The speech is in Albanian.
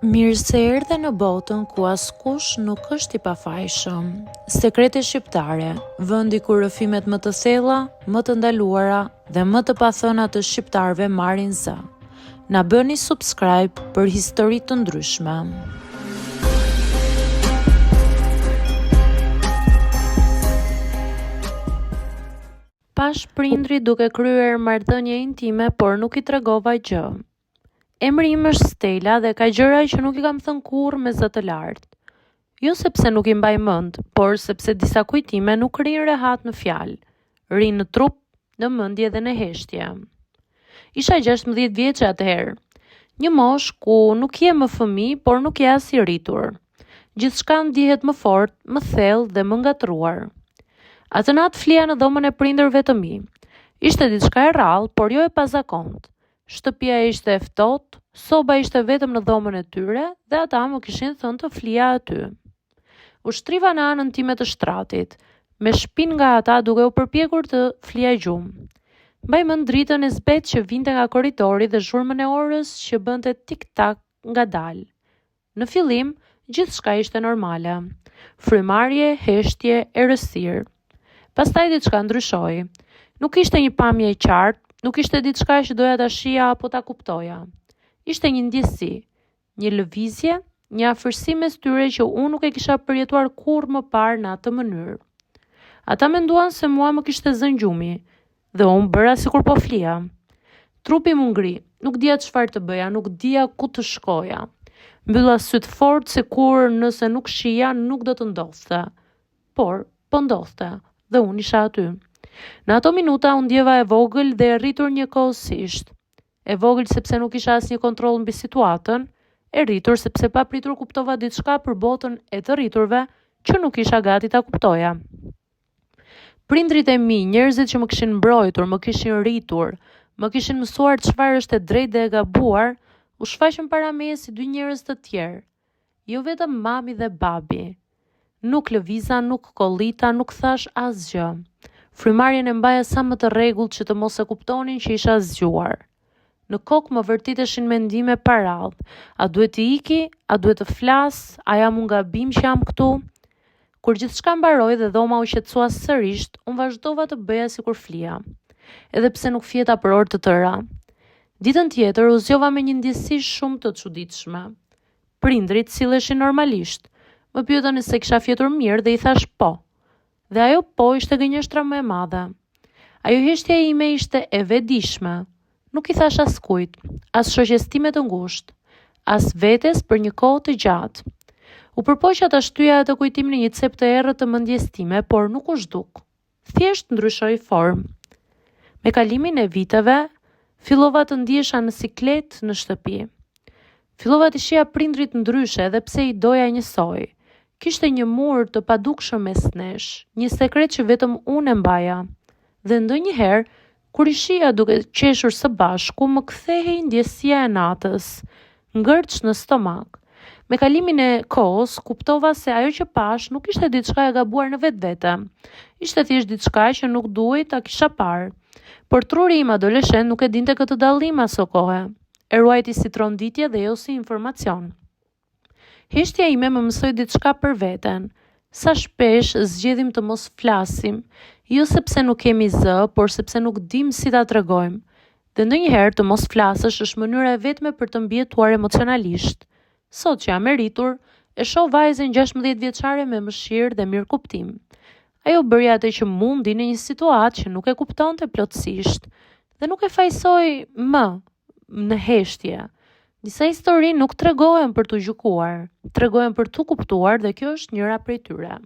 Mirë se erdhe në botën ku askush nuk është i pafajshëm. Sekrete shqiptare, vendi ku rrëfimet më të thella, më të ndaluara dhe më të pathëna të shqiptarëve marrin zë. Na bëni subscribe për histori të ndryshme. Pash prindri duke kryer marrëdhënie intime, por nuk i tregova gjë. Emri im është Stella dhe ka gjëra që nuk i kam thënë kurrë me zë të lartë. Jo sepse nuk i mbaj mend, por sepse disa kujtime nuk rrinë rehat në fjalë, rrinë në trup, në mendje dhe në heshtje. Isha 16 vjeçe atëherë, një moshë ku nuk je më fëmijë, por nuk je as i rritur. Gjithçka ndihet më fort, më thellë dhe më ngatruar. Atë natë flija në dhomën e prindërve të mi. Ishte diçka e rrallë, por jo e pazakontë. Shtëpia ishte e ftohtë, soba ishte vetëm në dhomën e tyre dhe ata më kishin thënë të flija aty. U shtriva në anën time të shtratit, me shpinë nga ata duke u përpjekur të flija gjumë. Mbaj mend dritën e zbetë që vinte nga korridori dhe zhurmën e orës që bënte tik-tak ngadalë. Në fillim, gjithçka ishte normale. Frymarrje, heshtje, errësirë. Pastaj diçka ndryshoi. Nuk ishte një pamje e qartë, nuk ishte diçka që doja ta shija apo ta kuptoja. Ishte një ndjesi, një lëvizje, një afërsi mes tyre që unë nuk e kisha përjetuar kurrë më parë në atë mënyrë. Ata menduan se mua më kishte zënë gjumi dhe unë bëra sikur po flija. Trupi më ngri, nuk dija çfarë të bëja, nuk dija ku të shkoja. Mbylla syt fort sikur nëse nuk shija nuk do të ndodhte. Por po ndodhte dhe unë isha aty. Në ato minuta unë ndjeva e vogël dhe e rritur njëkohësisht. E vogël sepse nuk isha asnjë kontroll mbi situatën, e rritur sepse papritur kuptova diçka për botën e të rriturve që nuk isha gati ta kuptoja. Prindrit e mi, njerëzit që më kishin mbrojtur, më kishin rritur, më kishin mësuar çfarë është e drejtë dhe e gabuar, u shfaqën para meje si dy njerëz të tjerë. Jo vetëm mami dhe babi. Nuk lëviza, nuk kollita, nuk thash asgjë. Frymarrjen e mbaja sa më të rregullt që të mos e kuptonin që isha zgjuar. Në kokë më vërtiteshin mendime pa radhë. A duhet të iki? A duhet të flas? A jam unë gabim që jam këtu? Kur gjithçka mbaroi dhe dhoma u qetësua sërish, unë vazhdova të bëja sikur flija, edhe pse nuk fjeta për orë të tëra. Ditën tjetër u zgjova me një ndjesi shumë të çuditshme. Prindrit silleshin normalisht. Më pyetën se kisha fjetur mirë dhe i thash po. Dhe ajo po ishte gënjeshtra më e madhe. Ajo heshtja ime ishte e vetëdijshme. Nuk i thash askujt, as shoqes time të ngushtë, as vetes për një kohë të gjatë. U përpoqja ta shtyja atë kujtim në një cep të errët të mendjes time, por nuk u zhduk. Thjesht ndryshoi formë. Me kalimin e viteve, fillova të ndihesha në siklet në shtëpi. Fillova të shija prindrit ndryshe edhe pse i doja njësoj. Kishte një mur të padukshëm mes nesh, një sekret që vetëm unë e mbaja. Dhe ndonjëherë, kur i shija duke qeshur së bashku, më kthehej ndjesia e natës, ngërç në stomak. Me kalimin e kohës, kuptova se ajo që pash nuk ishte diçka e gabuar në vetvete. Ishte thjesht diçka që nuk duhej ta kisha parë. Por truri im adoleshent nuk e dinte këtë dallim aso kohe. E ruajti si tronditje dhe jo si informacion. Heshtja ime më mësoi diçka për veten. Sa shpesh zgjedhim të mos flasim, jo sepse nuk kemi zë, por sepse nuk dim si ta tregojmë. Dhe ndonjëherë të mos flasësh është mënyra e vetme për të mbijetuar emocionalisht. Sot që jam e rritur, e shoh vajzën 16 vjeçare me mëshirë dhe mirëkuptim. Ajo bëri atë që mundi në një situatë që nuk e kuptonte plotësisht dhe nuk e fajsoi më në heshtje. Disa histori nuk tregohen për t'u gjykuar, tregohen për t'u kuptuar dhe kjo është njëra prej tyre.